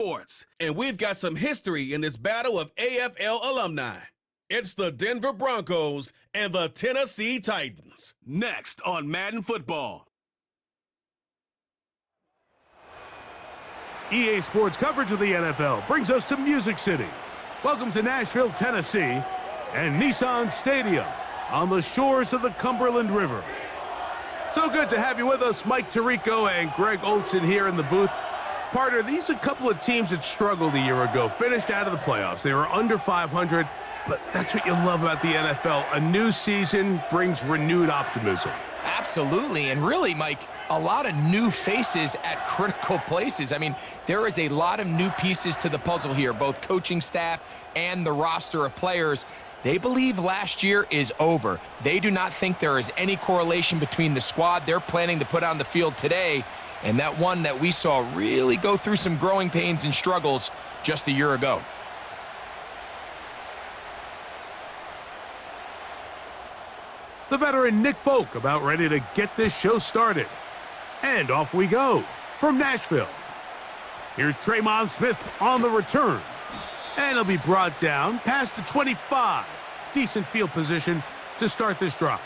Sports, and we've got some history in this battle of AFL alumni. It's the Denver Broncos and the Tennessee Titans. Next on Madden Football. EA Sports coverage of the NFL brings us to Music City. Welcome to Nashville, Tennessee, and Nissan Stadium on the shores of the Cumberland River. So good to have you with us, Mike Tirico and Greg Olson here in the booth. Partner, these are a couple of teams that struggled a year ago, finished out of the playoffs. They were under 500, but that's what you love about the NFL. A new season brings renewed optimism. Absolutely, and really, Mike, a lot of new faces at critical places. I mean, there is a lot of new pieces to the puzzle here, both coaching staff and the roster of players. They believe last year is over. They do not think there is any correlation between the squad they're planning to put on the field today and that one that we saw really go through some growing pains and struggles just a year ago. The veteran Nick Folk about ready to get this show started. And off we go from Nashville. Here's Tremon Smith on the return. And he'll be brought down past the 25. Decent field position to start this drive.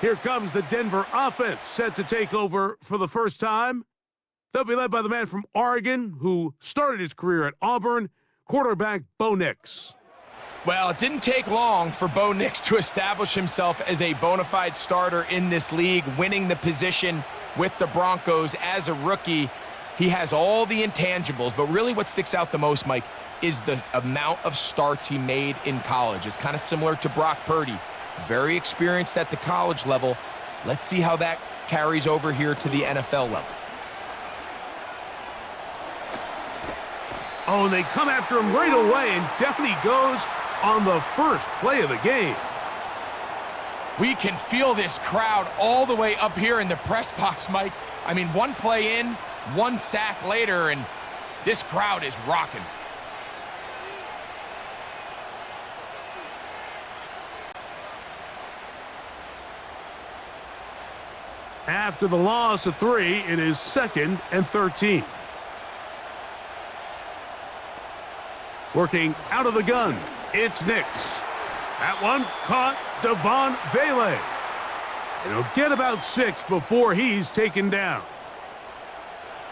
Here comes the Denver offense set to take over for the first time. They'll be led by the man from Oregon who started his career at Auburn, quarterback Bo Nix. Well, it didn't take long for Bo Nix to establish himself as a bona fide starter in this league, winning the position with the Broncos as a rookie. He has all the intangibles, but really what sticks out the most, Mike, is the amount of starts he made in college. It's kind of similar to Brock Purdy. Very experienced at the college level. Let's see how that carries over here to the NFL level. Oh, and they come after him right away, and down he goes on the first play of the game. We can feel this crowd all the way up here in the press box, Mike. I mean, one play in, one sack later, and this crowd is rocking. After the loss of 3, it is 2nd and 13. Working out of the gun, it's Nix. That one caught Devon Vele. And he'll get about 6 before he's taken down.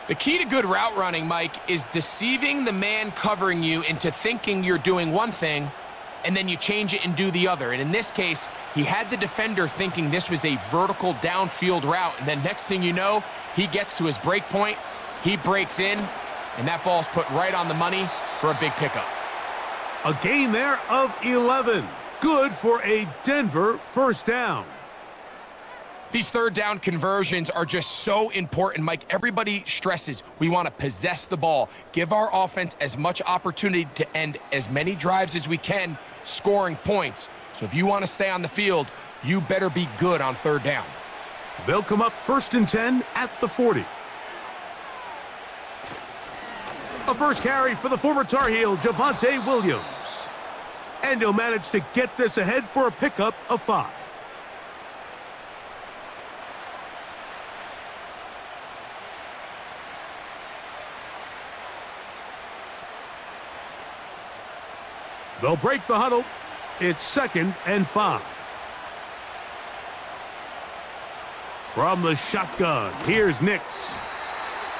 The key to good route running, Mike, is deceiving the man covering you into thinking you're doing one thing, and then you change it and do the other. And in this case, he had the defender thinking this was a vertical downfield route, and then next thing you know, he gets to his break point, he breaks in, and that ball's put right on the money for a big pickup. A gain there of 11. Good for a Denver first down. These third down conversions are just so important, Mike. Everybody stresses we want to possess the ball, give our offense as much opportunity to end as many drives as we can, scoring points. So if you want to stay on the field, you better be good on third down. They'll come up 1st and 10 at the 40. A first carry for the former Tar Heel, Javonte Williams. And he'll manage to get this ahead for a pickup of 5. They'll break the huddle. It's 2nd and 5. From the shotgun, here's Nix.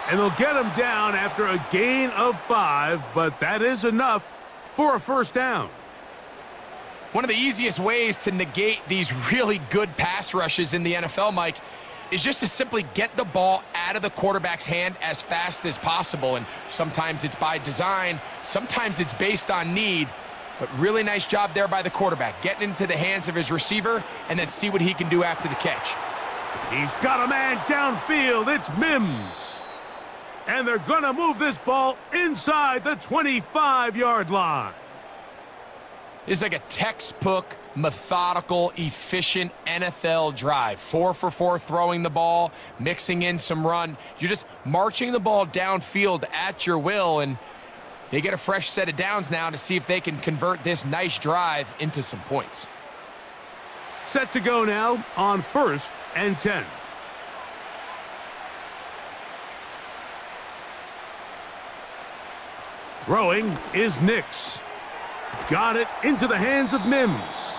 And they'll get him down after a gain of 5, but that is enough for a first down. One of the easiest ways to negate these really good pass rushes in the NFL, Mike, is just to simply get the ball out of the quarterback's hand as fast as possible. And sometimes it's by design, sometimes it's based on need. But really nice job there by the quarterback, getting into the hands of his receiver and then see what he can do after the catch. He's got a man downfield. It's Mims. And they're going to move this ball inside the 25-yard line. It's like a textbook, methodical, efficient NFL drive. 4 for 4 throwing the ball, mixing in some run. You're just marching the ball downfield at your will, and they get a fresh set of downs now to see if they can convert this nice drive into some points. Set to go now on 1st and 10. Throwing is Nix. Got it into the hands of Mims.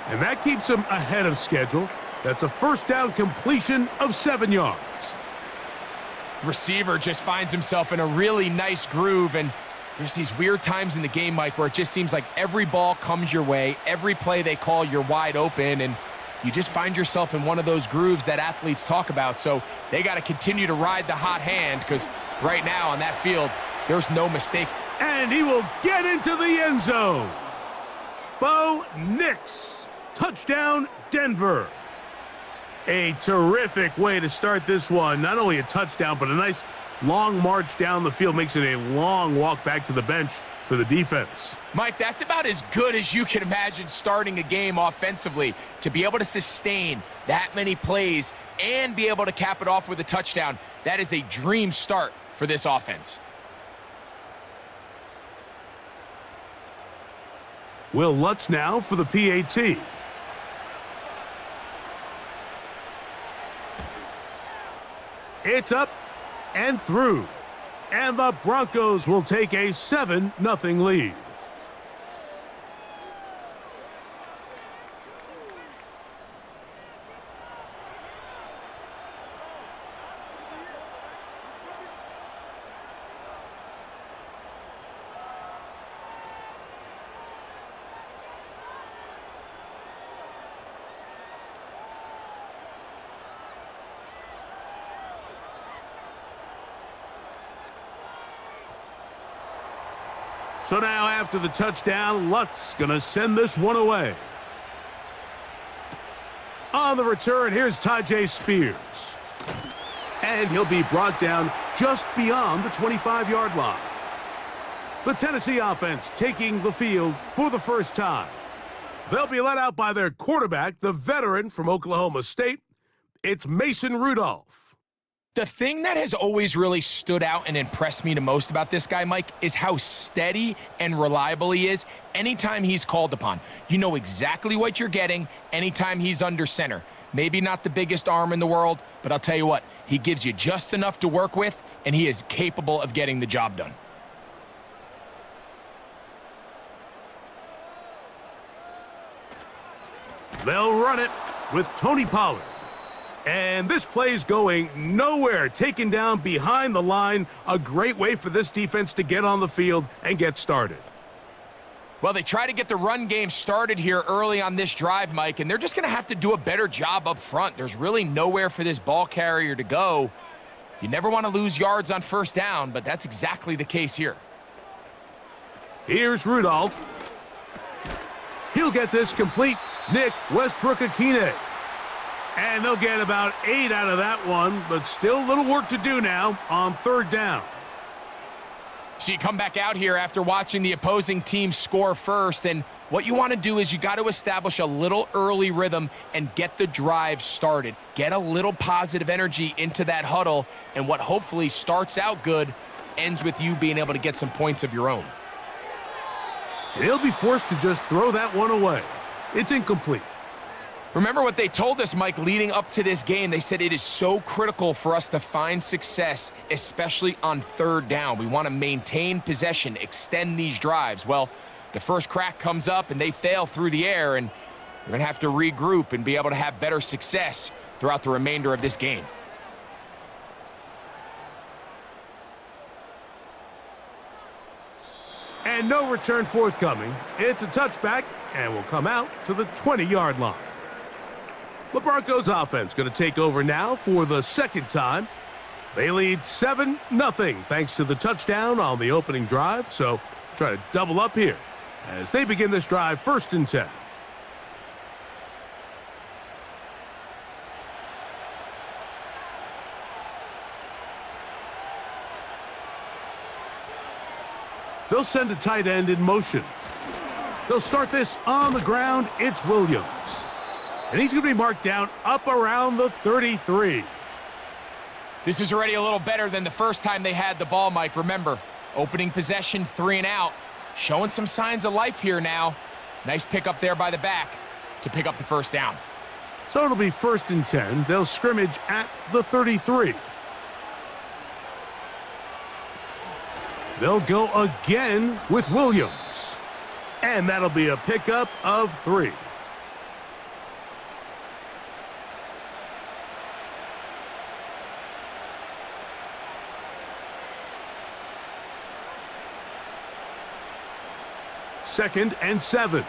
And that keeps him ahead of schedule. That's a first down completion of 7 yards. Receiver just finds himself in a really nice groove, and there's these weird times in the game, Mike, where it just seems like every ball comes your way, every play they call, you're wide open, and you just find yourself in one of those grooves that athletes talk about. So they got to continue to ride the hot hand, because right now on that field, there's no mistake. And he will get into the end zone. Bo Nix. Touchdown, Denver. A terrific way to start this one. Not only a touchdown, but a nice long march down the field. Makes it a long walk back to the bench for the defense. Mike, that's about as good as you can imagine starting a game offensively. To be able to sustain that many plays and be able to cap it off with a touchdown, that is a dream start for this offense. Will Lutz now for the PAT. It's up and through. And the Broncos will take a 7-0 lead. So now after the touchdown, Lutz gonna send this one away. On the return, here's Tyjae Spears. And he'll be brought down just beyond the 25-yard line. The Tennessee offense taking the field for the first time. They'll be led out by their quarterback, the veteran from Oklahoma State. It's Mason Rudolph. The thing that has always really stood out and impressed me the most about this guy, Mike, is how steady and reliable he is anytime he's called upon. You know exactly what you're getting anytime he's under center. Maybe not the biggest arm in the world, but I'll tell you what, he gives you just enough to work with, and he is capable of getting the job done. They'll run it with Tony Pollard. And this play's going nowhere, taken down behind the line. A great way for this defense to get on the field and get started. Well, they try to get the run game started here early on this drive, Mike, and they're just going to have to do a better job up front. There's really nowhere for this ball carrier to go. You never want to lose yards on first down, but that's exactly the case here. Here's Rudolph. He'll get this complete. Nick Westbrook-Akine. And they'll get about 8 out of that one, but still a little work to do now on third down. So you come back out here after watching the opposing team score first, and what you want to do is you got to establish a little early rhythm and get the drive started. Get a little positive energy into that huddle, and what hopefully starts out good ends with you being able to get some points of your own. And he'll be forced to just throw that one away. It's incomplete. Remember what they told us, Mike, leading up to this game. They said it is so critical for us to find success, especially on third down. We want to maintain possession, extend these drives. Well, the first crack comes up and they fail through the air, and we're going to have to regroup and be able to have better success throughout the remainder of this game. And no return forthcoming. It's a touchback and will come out to the 20-yard line. The Broncos offense going to take over now for the second time. They lead 7-0 thanks to the touchdown on the opening drive. So try to double up here as they begin this drive 1st and 10. They'll send a tight end in motion. They'll start this on the ground. It's Williams. And he's going to be marked down up around the 33. This is already a little better than the first time they had the ball, Mike. Remember, opening possession, 3 and out. Showing some signs of life here now. Nice pick up there by the back to pick up the first down. So it'll be 1st and 10. They'll scrimmage at the 33. They'll go again with Williams. And that'll be a pickup of 3. Second and 7.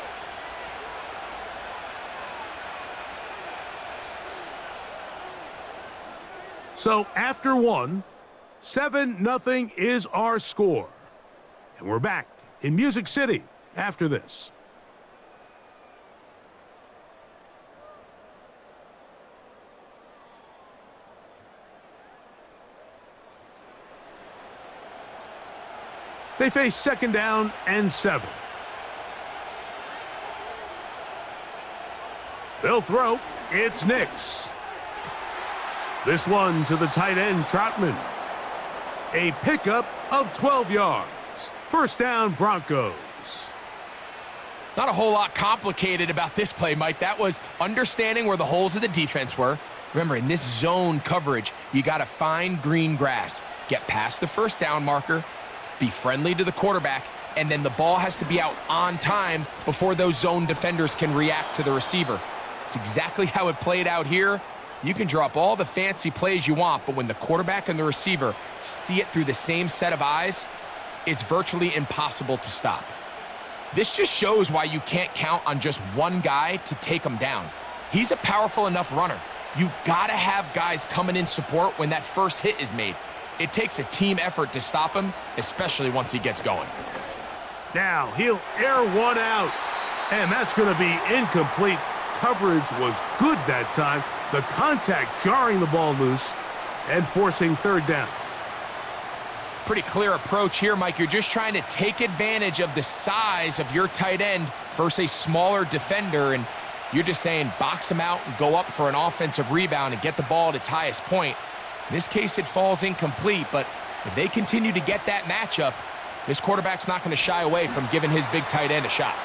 So after 1, 7-0 is our score. And we're back in Music City after this. They face second down and 7. They'll throw. It's Nix. This one to the tight end, Troutman. A pickup of 12 yards. First down, Broncos. Not a whole lot complicated about this play, Mike. That was understanding where the holes of the defense were. Remember, in this zone coverage, you got to find green grass. Get past the first down marker, be friendly to the quarterback, and then the ball has to be out on time before those zone defenders can react to the receiver. It's exactly how it played out here. You can draw up all the fancy plays you want, but when the quarterback and the receiver see it through the same set of eyes, it's virtually impossible to stop. This just shows why you can't count on just one guy to take him down. He's a powerful enough runner. You gotta have guys coming in support when that first hit is made. It takes a team effort to stop him, especially once he gets going. Now he'll air one out, and that's going to be incomplete. Coverage was good that time. The contact jarring the ball loose and forcing third down. Pretty clear approach here, Mike. You're just trying to take advantage of the size of your tight end versus a smaller defender, and you're just saying box him out and go up for an offensive rebound and get the ball at its highest point. In this case, it falls incomplete, but if they continue to get that matchup, this quarterback's not going to shy away from giving his big tight end a shot.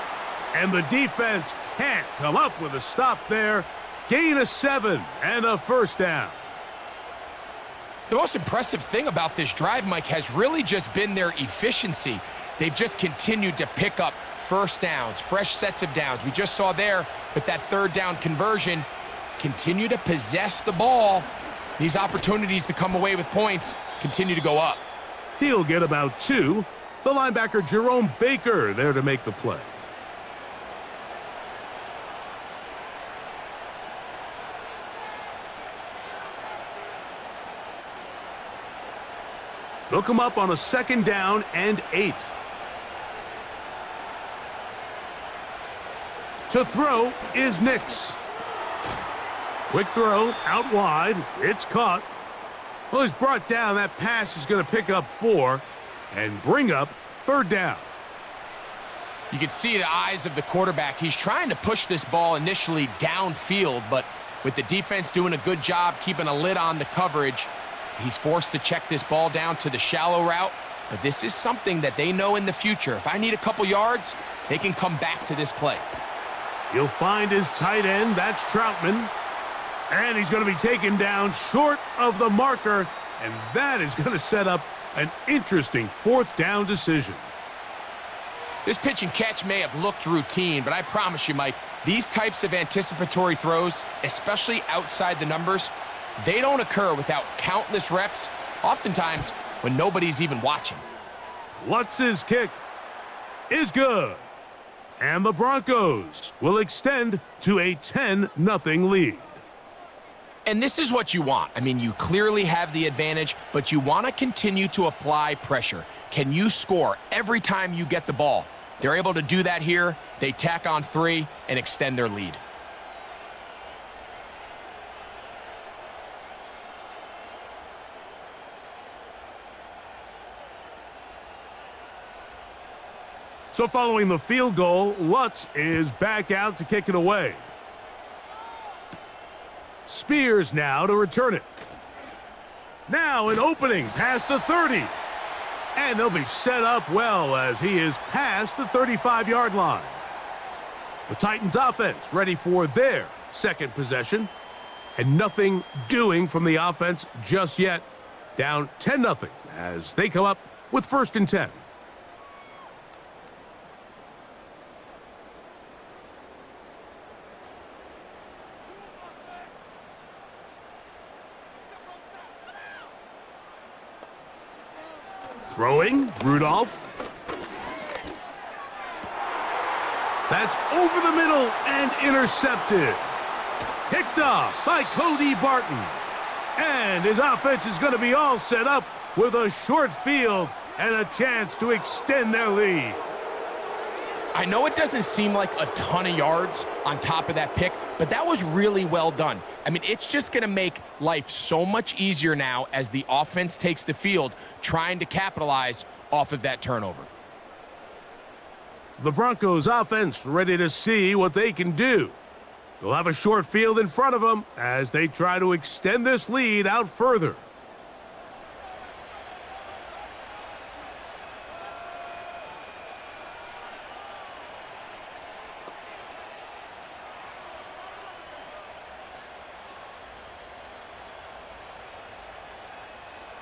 And the defense can't come up with a stop there. Gain of 7 and a first down. The most impressive thing about this drive, Mike, has really just been their efficiency. They've just continued to pick up first downs, fresh sets of downs. We just saw there with that third down conversion, continue to possess the ball. These opportunities to come away with points continue to go up. He'll get about 2. The linebacker, Jerome Baker, there to make the play. They'll come up on a second down and 8. To throw is Nix. Quick throw out wide. It's caught. Well, he's brought down. That pass is going to pick up 4 and bring up third down. You can see the eyes of the quarterback. He's trying to push this ball initially downfield, but with the defense doing a good job keeping a lid on the coverage, he's forced to check this ball down to the shallow route. But this is something that they know in the future. If I need a couple yards, they can come back to this play. He'll find his tight end. That's Troutman. And he's going to be taken down short of the marker. And that is going to set up an interesting fourth down decision. This pitch and catch may have looked routine, but I promise you, Mike, these types of anticipatory throws, especially outside the numbers, they don't occur without countless reps, oftentimes when nobody's even watching. Lutz's kick is good. And the Broncos will extend to a 10-0 lead. And this is what you want. I mean, you clearly have the advantage, but you want to continue to apply pressure. Can you score every time you get the ball? They're able to do that here. They tack on 3 and extend their lead. So following the field goal, Lutz is back out to kick it away. Spears now to return it. Now an opening past the 30. And they'll be set up well as he is past the 35-yard line. The Titans offense ready for their second possession. And nothing doing from the offense just yet. Down 10-0 as they come up with 1st and 10. Throwing, Rudolph. That's over the middle and intercepted. Picked off by Cody Barton. And his offense is going to be all set up with a short field and a chance to extend their lead. I know it doesn't seem like a ton of yards on top of that pick, but that was really well done. I mean, it's just going to make life so much easier now as the offense takes the field, trying to capitalize off of that turnover. The Broncos offense ready to see what they can do. They'll have a short field in front of them as they try to extend this lead out further.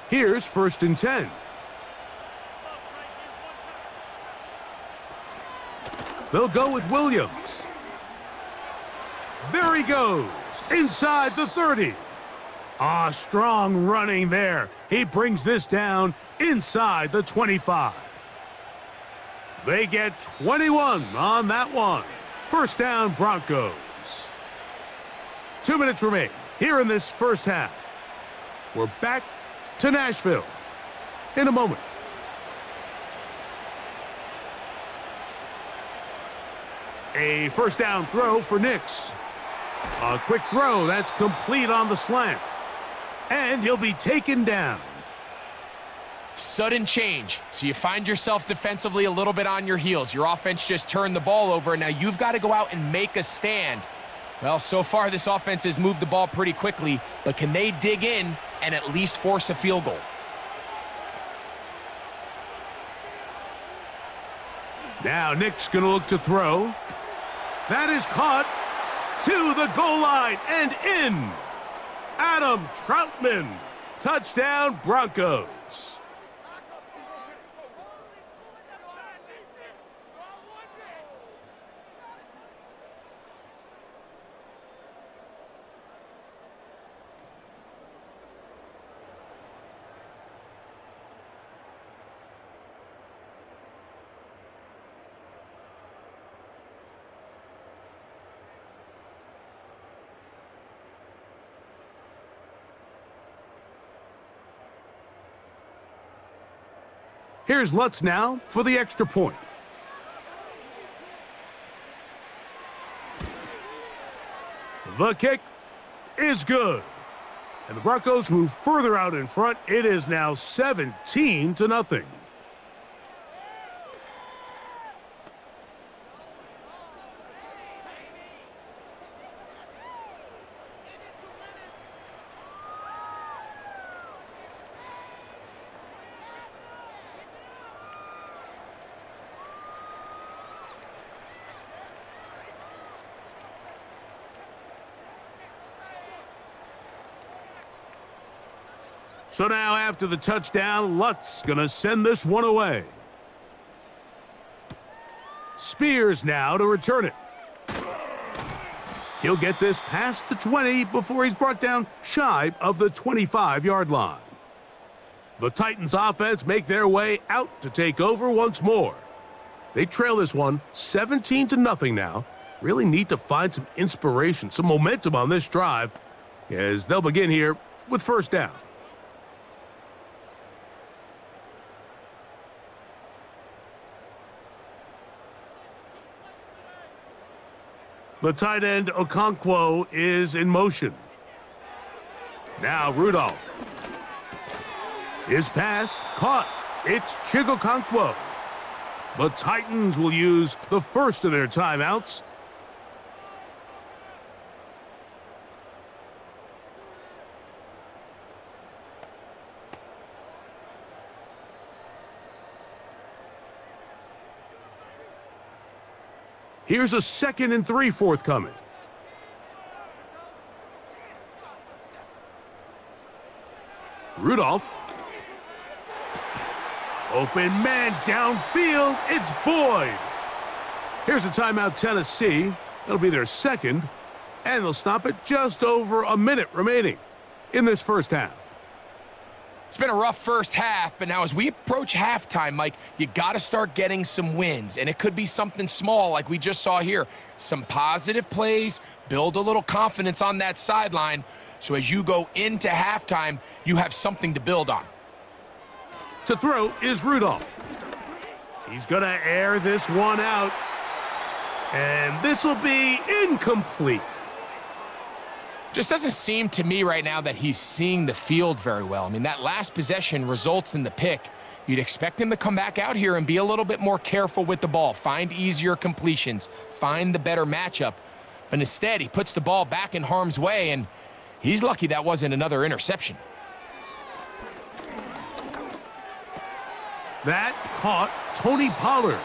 Here's 1st and 10. They'll go with Williams. There he goes, inside the 30. Strong running there. He brings this down inside the 25. They get 21 on that one. 1st down, Broncos. 2 minutes remain here in this first half. We're back to Nashville in a moment. A 1st down throw for Nix. A quick throw that's complete on the slant. And he'll be taken down. Sudden change. So you find yourself defensively a little bit on your heels. Your offense just turned the ball over, and now you've got to go out and make a stand. Well, so far this offense has moved the ball pretty quickly, but can they dig in and at least force a field goal? Now Nick's going to look to throw. That is caught to the goal line and in. Adam Troutman. Touchdown, Broncos. Here's Lutz now for the extra point. The kick is good. And the Broncos move further out in front. It is now 17-0. So now after the touchdown, Lutz gonna send this one away. Spears now to return it. He'll get this past the 20 before he's brought down shy of the 25-yard line. The Titans offense make their way out to take over once more. They trail this one 17-0 now. Really need to find some inspiration, some momentum on this drive as they'll begin here with 1st down. The tight end, Okonkwo, is in motion. Now Rudolph. His pass caught. It's Chigokonkwo. The Titans will use the first of their timeouts. Here's a 2nd and 3 forthcoming. Rudolph. Open man downfield. It's Boyd. Here's a timeout, Tennessee. It'll be their second, and they'll stop it just over a minute remaining in this first half. It's been a rough first half, but now as we approach halftime, Mike, you got to start getting some wins, and it could be something small like we just saw here. Some positive plays, build a little confidence on that sideline, so as you go into halftime, you have something to build on. To throw is Rudolph. He's going to air this one out, and this will be incomplete. Just doesn't seem to me right now that he's seeing the field very well. I mean, that last possession results in the pick. You'd expect him to come back out here and be a little bit more careful with the ball, find easier completions, find the better matchup. But instead, he puts the ball back in harm's way, and he's lucky that wasn't another interception. That caught Tony Pollard.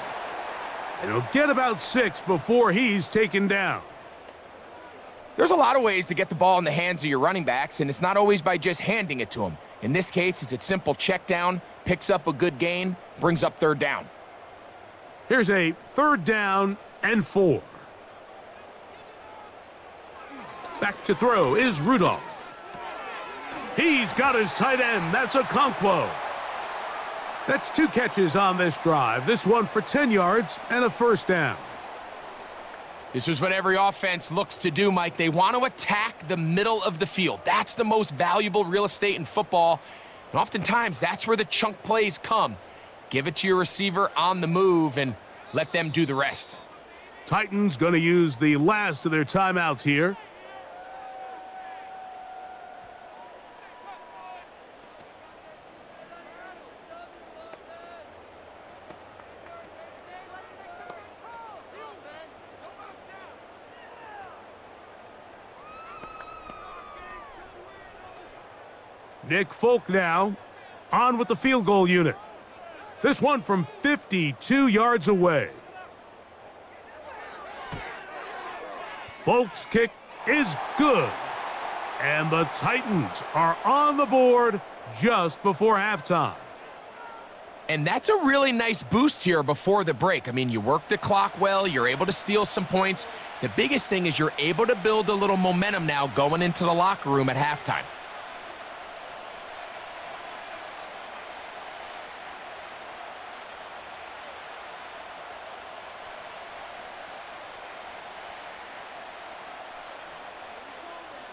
And he'll get about 6 before he's taken down. There's a lot of ways to get the ball in the hands of your running backs, and it's not always by just handing it to them. In this case, it's a simple check down, picks up a good gain, brings up third down. Here's a 3rd down and 4. Back to throw is Rudolph. He's got his tight end. That's Okonkwo. That's 2 catches on this drive. This one for 10 yards and a first down. This is what every offense looks to do, Mike. They want to attack the middle of the field. That's the most valuable real estate in football. And oftentimes, that's where the chunk plays come. Give it to your receiver on the move and let them do the rest. Titans going to use the last of their timeouts here. Nick Folk now on with the field goal unit. This one from 52 yards away. Folk's kick is good. And the Titans are on the board just before halftime. And that's a really nice boost here before the break. I mean, you work the clock well, you're able to steal some points. The biggest thing is you're able to build a little momentum now going into the locker room at halftime.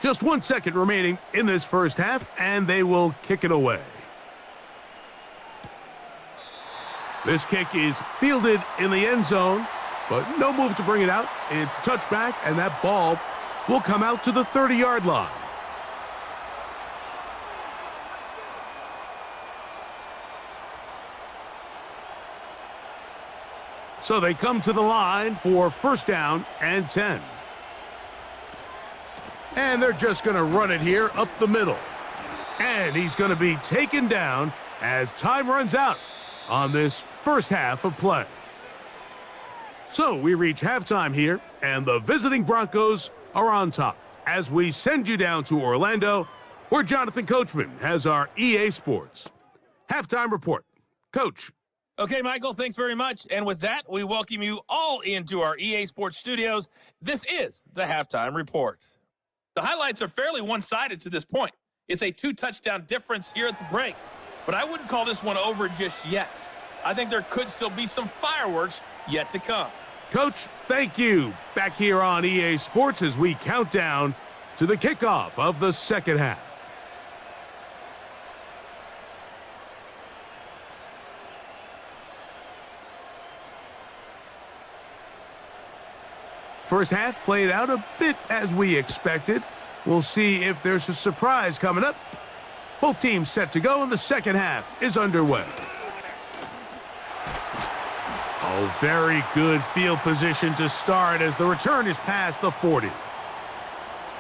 Just 1 second remaining in this first half, and they will kick it away. This kick is fielded in the end zone, but no move to bring it out. It's touchback, and that ball will come out to the 30-yard line. So they come to the line for first down and 10. And they're just going to run it here up the middle. And he's going to be taken down as time runs out on this first half of play. So we reach halftime here, and the visiting Broncos are on top as we send you down to Orlando, where Jonathan Coachman has our EA Sports halftime report. Coach. Okay, Michael, thanks very much. And with that, we welcome you all into our EA Sports studios. This is the halftime report. The highlights are fairly one-sided to this point. It's a 2-touchdown difference here at the break, but I wouldn't call this one over just yet. I think there could still be some fireworks yet to come. Coach, thank you. Back here on EA Sports as we count down to the kickoff of the second half. First half played out a bit as we expected. We'll see if there's a surprise coming up. Both teams set to go, and the second half is underway. Oh, very good field position to start as the return is past the 40.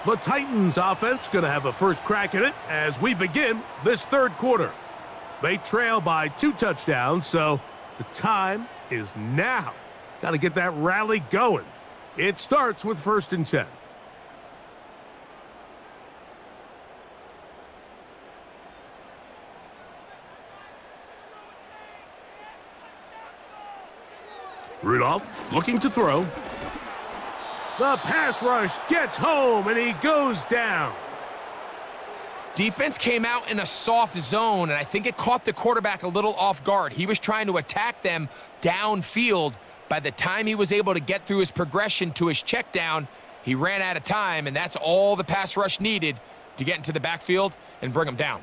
The Titans offense going to have a first crack at it as we begin this third quarter. They trail by 2 touchdowns, so the time is now. Got to get that rally going. It starts with 1st and 10. Rudolph looking to throw. The pass rush gets home, and he goes down. Defense came out in a soft zone, and I think it caught the quarterback a little off guard. He was trying to attack them downfield. By the time he was able to get through his progression to his check down, he ran out of time, and that's all the pass rush needed to get into the backfield and bring him down.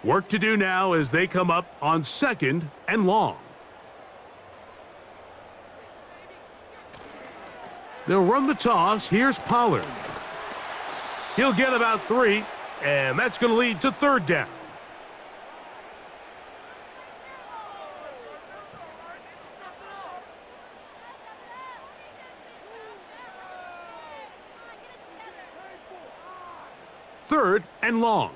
Work to do now as they come up on 2nd and long. They'll run the toss. Here's Pollard. He'll get about 3, and that's going to lead to 3rd down. Third and long.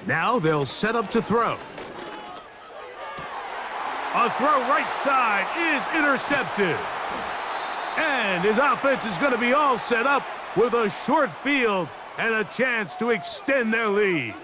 Now they'll set up to throw. A throw right side is intercepted. And his offense is going to be all set up with a short field and a chance to extend their lead.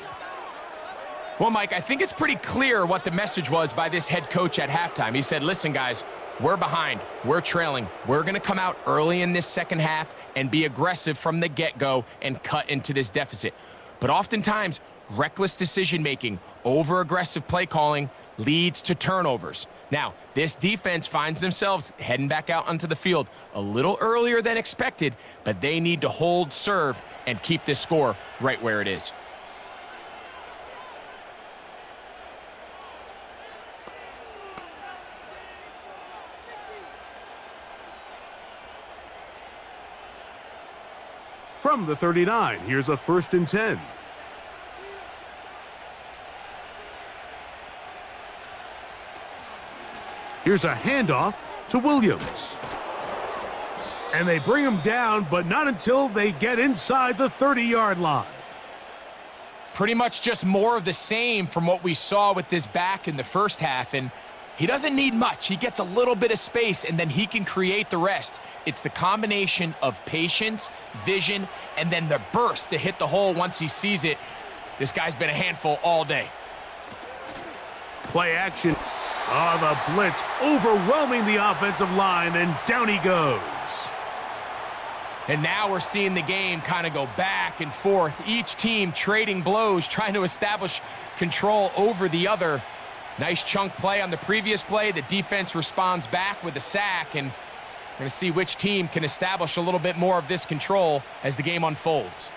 Well, Mike, I think it's pretty clear what the message was by this head coach at halftime. He said, listen, guys, we're behind. We're trailing. We're going to come out early in this second half and be aggressive from the get-go and cut into this deficit. But oftentimes, reckless decision-making, over-aggressive play calling leads to turnovers. Now, this defense finds themselves heading back out onto the field a little earlier than expected, but they need to hold serve and keep this score right where it is. From the 39, here's a 1st and 10. Here's a handoff to Williams. And they bring him down, but not until they get inside the 30-yard line. Pretty much just more of the same from what we saw with this back in the first half, and he doesn't need much. He gets a little bit of space, and then he can create the rest. It's the combination of patience, vision, and then the burst to hit the hole once he sees it. This guy's been a handful all day. Play action. Oh, the blitz overwhelming the offensive line, and down he goes. And now we're seeing the game kind of go back and forth. Each team trading blows, trying to establish control over the other. Nice chunk play on the previous play. The defense responds back with a sack, and we're going to see which team can establish a little bit more of this control as the game unfolds.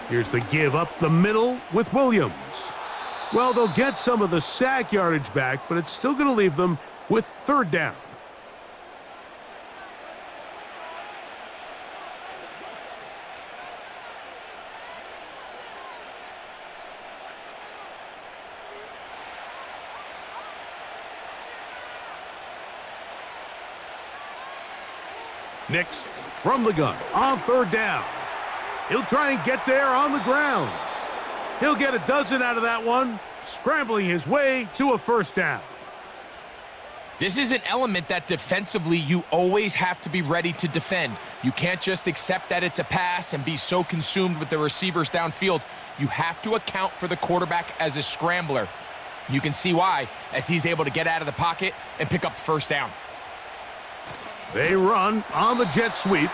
Here's the give up the middle with Williams. Well, they'll get some of the sack yardage back, but it's still going to leave them with 3rd down. Nix from the gun on 3rd down. He'll try and get there on the ground. He'll get a dozen out of that one, scrambling his way to a 1st down. This is an element that defensively you always have to be ready to defend. You can't just accept that it's a pass and be so consumed with the receivers downfield. You have to account for the quarterback as a scrambler. You can see why as he's able to get out of the pocket and pick up the 1st down. They run on the jet sweep,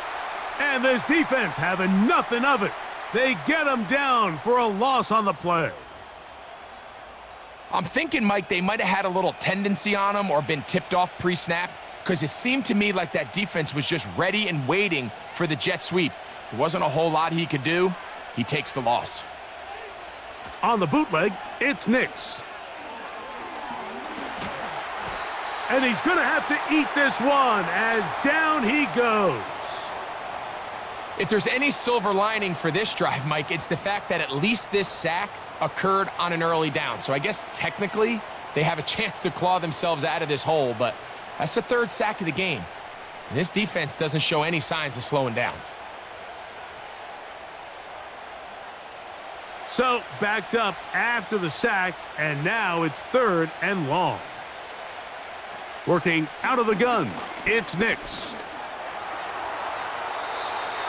and this defense having nothing of it. They get him down for a loss on the play. I'm thinking, Mike, they might have had a little tendency on him or been tipped off pre-snap, because it seemed to me like that defense was just ready and waiting for the jet sweep. There wasn't a whole lot he could do. He takes the loss. On the bootleg, it's Nix. And he's going to have to eat this one as down he goes. If there's any silver lining for this drive, Mike, it's the fact that at least this sack occurred on an early down. So I guess technically they have a chance to claw themselves out of this hole, but that's the 3rd sack of the game. And this defense doesn't show any signs of slowing down. So backed up after the sack, and now it's 3rd and long. Working out of the gun, it's Nix.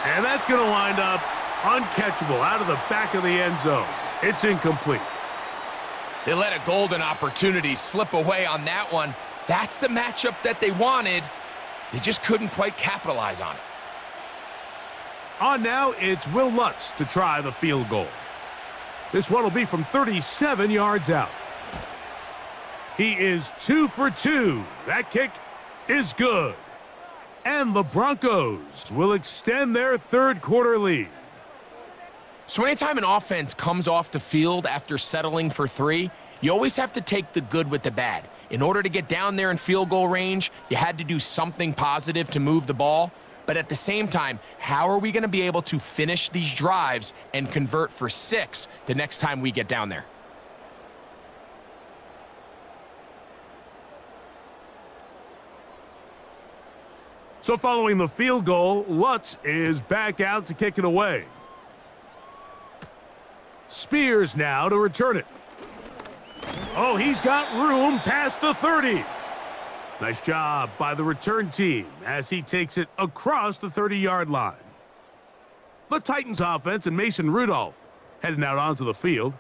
And that's going to wind up uncatchable out of the back of the end zone. It's incomplete. They let a golden opportunity slip away on that one. That's the matchup that they wanted. They just couldn't quite capitalize on it. On now, it's Will Lutz to try the field goal. This one will be from 37 yards out. He is 2 for 2. That kick is good. And the Broncos will extend their third quarter lead. So anytime an offense comes off the field after settling for 3, you always have to take the good with the bad. In order to get down there in field goal range, you had to do something positive to move the ball. But at the same time, how are we going to be able to finish these drives and convert for 6 the next time we get down there? So following the field goal, Lutz is back out to kick it away. Spears now to return it. Oh, he's got room past the 30. Nice job by the return team as he takes it across the 30-yard line. The Titans offense and Mason Rudolph heading out onto the field.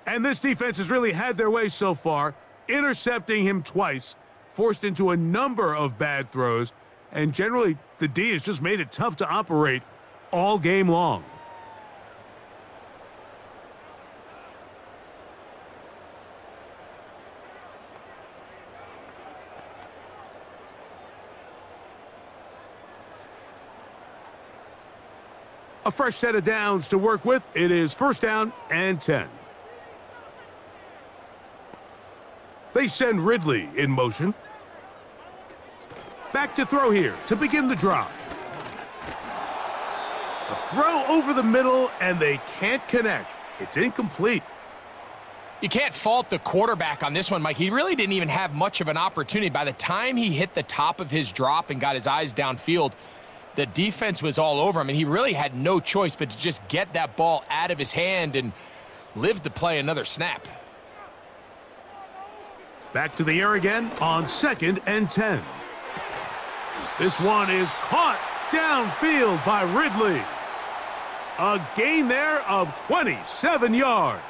And this defense has really had their way so far, intercepting him twice, forced into a number of bad throws, and generally the D has just made it tough to operate all game long. A fresh set of downs to work with. It is 1st down and 10. They send Ridley in motion. Back to throw here to begin the drive. A throw over the middle, and they can't connect. It's incomplete. You can't fault the quarterback on this one, Mike. He really didn't even have much of an opportunity. By the time he hit the top of his drop and got his eyes downfield, the defense was all over him, and he really had no choice but to just get that ball out of his hand and live to play another snap. Back to the air again on 2nd and 10. This one is caught downfield by Ridley. A gain there of 27 yards.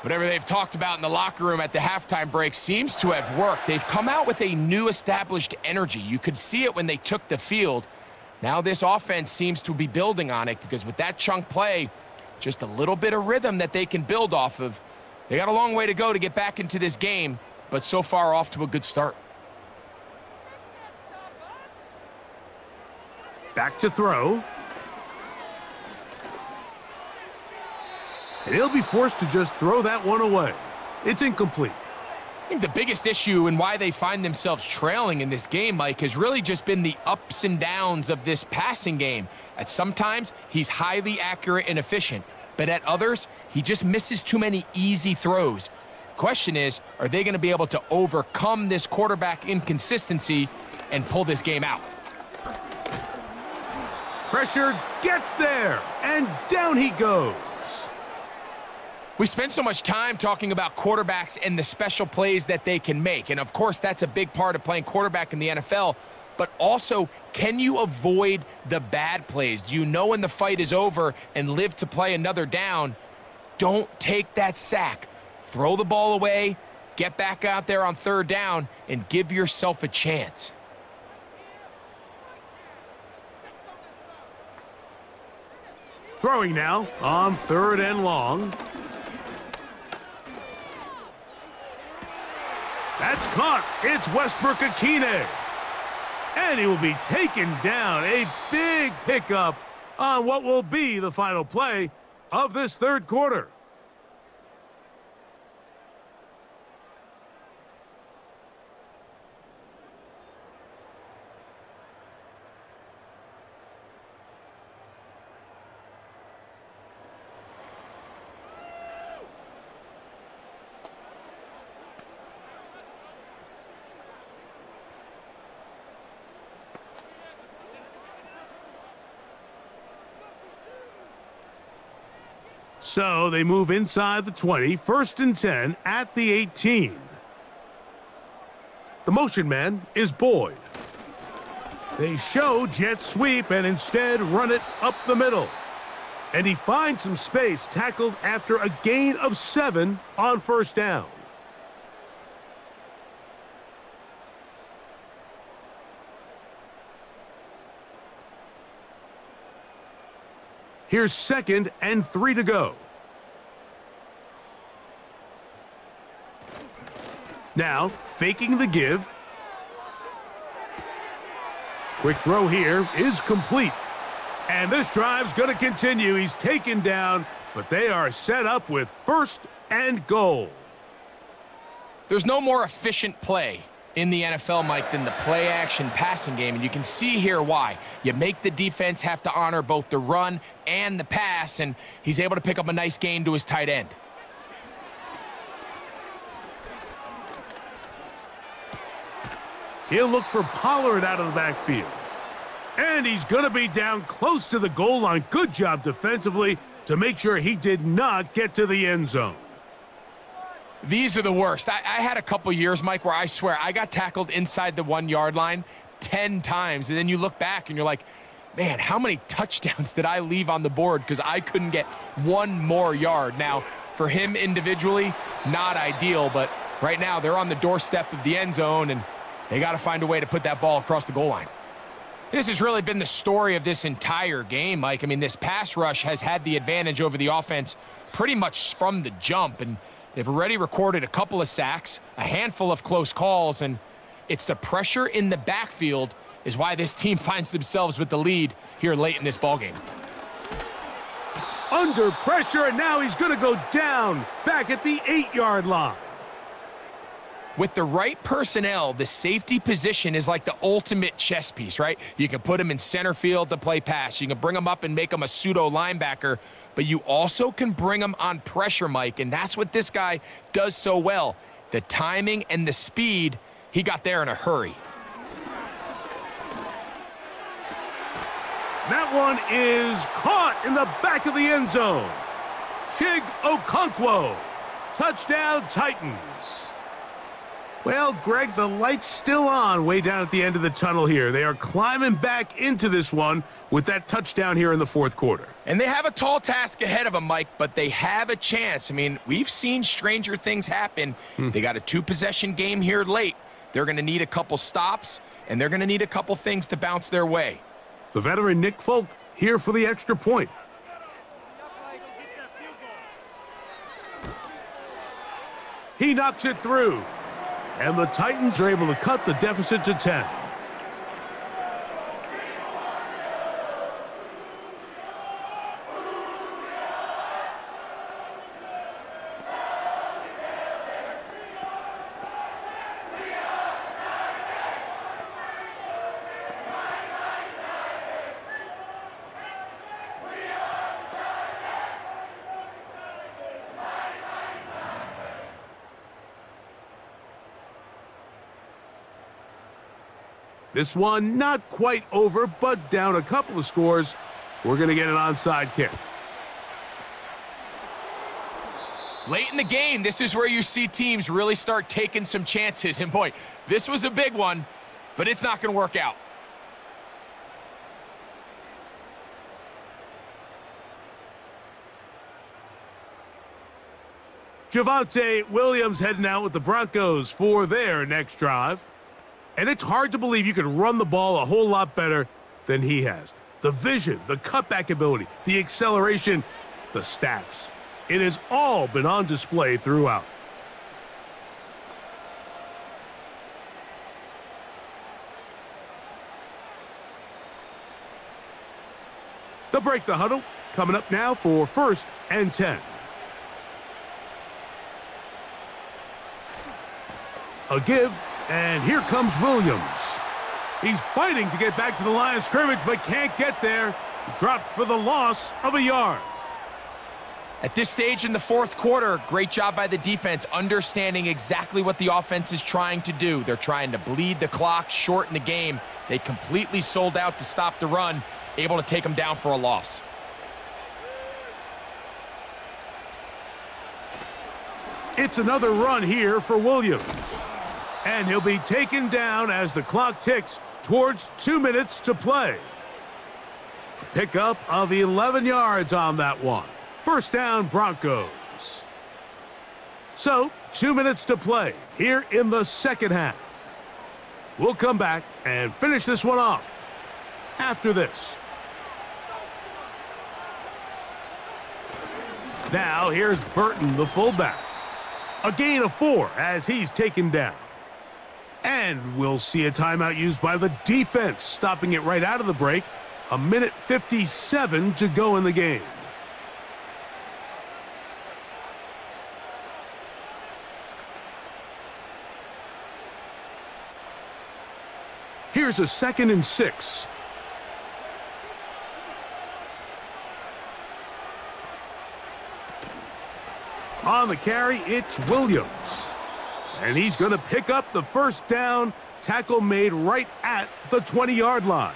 Whatever they've talked about in the locker room at the halftime break seems to have worked. They've come out with a new established energy. You could see it when they took the field. Now this offense seems to be building on it because with that chunk play, just a little bit of rhythm that they can build off of. They got a long way to go to get back into this game, but so far off to a good start. Back to throw. And he'll be forced to just throw that one away. It's incomplete. I think the biggest issue and why they find themselves trailing in this game, Mike, has really just been the ups and downs of this passing game. At sometimes, he's highly accurate and efficient, but at others, he just misses too many easy throws. The question is, are they going to be able to overcome this quarterback inconsistency and pull this game out? Pressure gets there, and down he goes. We spend so much time talking about quarterbacks and the special plays that they can make. And of course, that's a big part of playing quarterback in the NFL. But also, can you avoid the bad plays? Do you know when the fight is over and live to play another down? Don't take that sack. Throw the ball away, get back out there on 3rd down, and give yourself a chance. Throwing now on 3rd and long. That's caught. It's Westbrook-Akine. And he will be taken down. A big pickup on what will be the final play of this 3rd quarter. So they move inside the 20, 1st and 10 at the 18. The motion man is Boyd. They show jet sweep and instead run it up the middle. And he finds some space, tackled after a gain of 7 on first down. Here's 2nd and 3 to go. Now, faking the give. Quick throw here is complete. And this drive's going to continue. He's taken down, but they are set up with 1st and goal. There's no more efficient play in the NFL, Mike, than the play-action passing game, and you can see here why. You make the defense have to honor both the run and the pass, and he's able to pick up a nice gain to his tight end. He'll look for Pollard out of the backfield. And he's going to be down close to the goal line. Good job defensively to make sure he did not get to the end zone. These are the worst. I had a couple years, Mike, where I swear I got tackled inside the 1-yard line 10 times. And then you look back and you're like, man, how many touchdowns did I leave on the board because I couldn't get 1 more yard? Now, for him individually, not ideal, but right now they're on the doorstep of the end zone, and they got to find a way to put that ball across the goal line. This has really been the story of this entire game, Mike. I mean, this pass rush has had the advantage over the offense pretty much from the jump, and they've already recorded a couple of sacks, a handful of close calls, and it's the pressure in the backfield is why this team finds themselves with the lead here late in this ballgame. Under pressure, and now he's going to go down back at the 8-yard line. With the right personnel, the safety position is like the ultimate chess piece, right? You can put him in center field to play pass. You can bring him up and make him a pseudo linebacker, but you also can bring him on pressure, Mike, and that's what this guy does so well. The timing and the speed, he got there in a hurry. That one is caught in the back of the end zone. Chig Okonkwo, touchdown Titans. Well, Greg, the light's still on way down at the end of the tunnel here. They are climbing back into this one with that touchdown here in the 4th quarter. And they have a tall task ahead of them, Mike, but they have a chance. I mean, we've seen stranger things happen. They got a 2-possession game here late. They're going to need a couple stops, and they're going to need a couple things to bounce their way. The veteran Nick Folk here for the extra point. He knocks it through. And the Titans are able to cut the deficit to 10. This one not quite over, but down a couple of scores. We're going to get an onside kick. Late in the game, this is where you see teams really start taking some chances. And boy, this was a big one, but it's not going to work out. Javonte Williams heading out with the Broncos for their next drive. And it's hard to believe you could run the ball a whole lot better than he has. The vision, the cutback ability, the acceleration, the stats. It has all been on display throughout. They'll break the huddle. Coming up now for 1st and 10. A give. And here comes Williams. He's fighting to get back to the line of scrimmage, but can't get there. He dropped for the loss of a yard. At this stage in the 4th quarter, great job by the defense, understanding exactly what the offense is trying to do. They're trying to bleed the clock, shorten the game. They completely sold out to stop the run, able to take them down for a loss. It's another run here for Williams. And he'll be taken down as the clock ticks towards 2 minutes to play. A pickup of 11 yards on that one. First down, Broncos. So, 2 minutes to play here in the second half. We'll come back and finish this one off after this. Now, here's Burton, the fullback. A gain of 4 as he's taken down. And we'll see a timeout used by the defense, stopping it right out of the break. 1:57 to go in the game. Here's a 2nd and 6. On the carry, it's Williams. And he's going to pick up the first down. Tackle made right at the 20-yard line.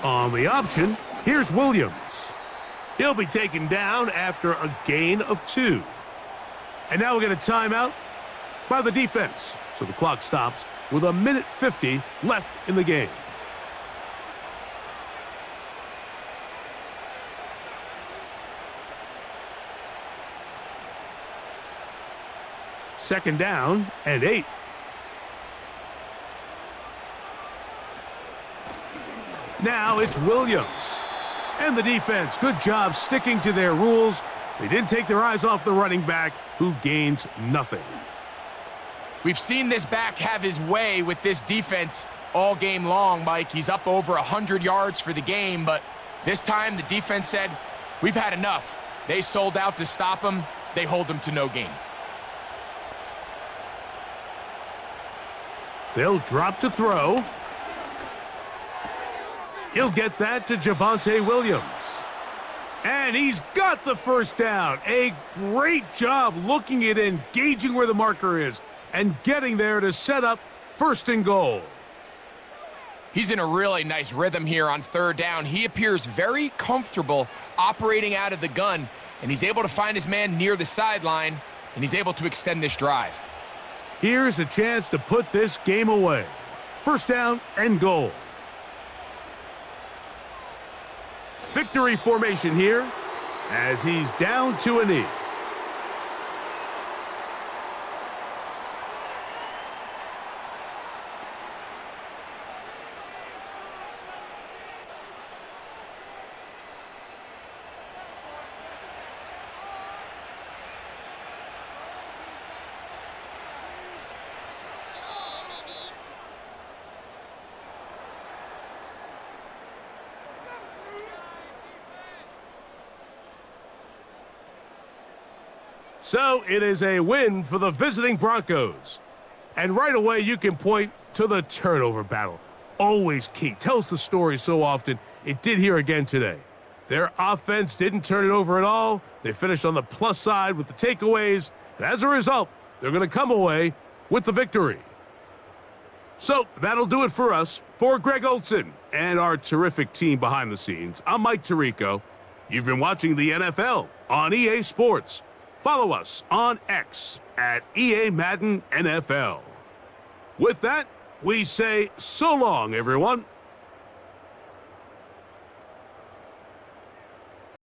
On the option, here's Williams. He'll be taken down after a gain of 2. And now we'll get a timeout by the defense. So the clock stops with 1:50 left in the game. Second down and 8. Now it's Williams. And the defense, good job sticking to their rules. They didn't take their eyes off the running back, who gains nothing. We've seen this back have his way with this defense all game long, Mike. He's up over 100 yards for the game, but this time the defense said, we've had enough. They sold out to stop him. They hold him to no gain. They'll drop to throw. He'll get that to Javonte Williams. And he's got the first down. A great job looking at engaging where the marker is and getting there to set up 1st and goal. He's in a really nice rhythm here on 3rd down. He appears very comfortable operating out of the gun, and he's able to find his man near the sideline, and he's able to extend this drive. Here's a chance to put this game away. 1st down and goal. Victory formation here as he's down to a knee. So it is a win for the visiting Broncos. And right away you can point to the turnover battle. Always key. Tells the story so often. It did here again today. Their offense didn't turn it over at all. They finished on the plus side with the takeaways. And as a result, they're going to come away with the victory. So that'll do it for us. For Greg Olson and our terrific team behind the scenes, I'm Mike Tirico. You've been watching the NFL on EA Sports. Follow us on X at EA Madden NFL. With that, we say so long, everyone.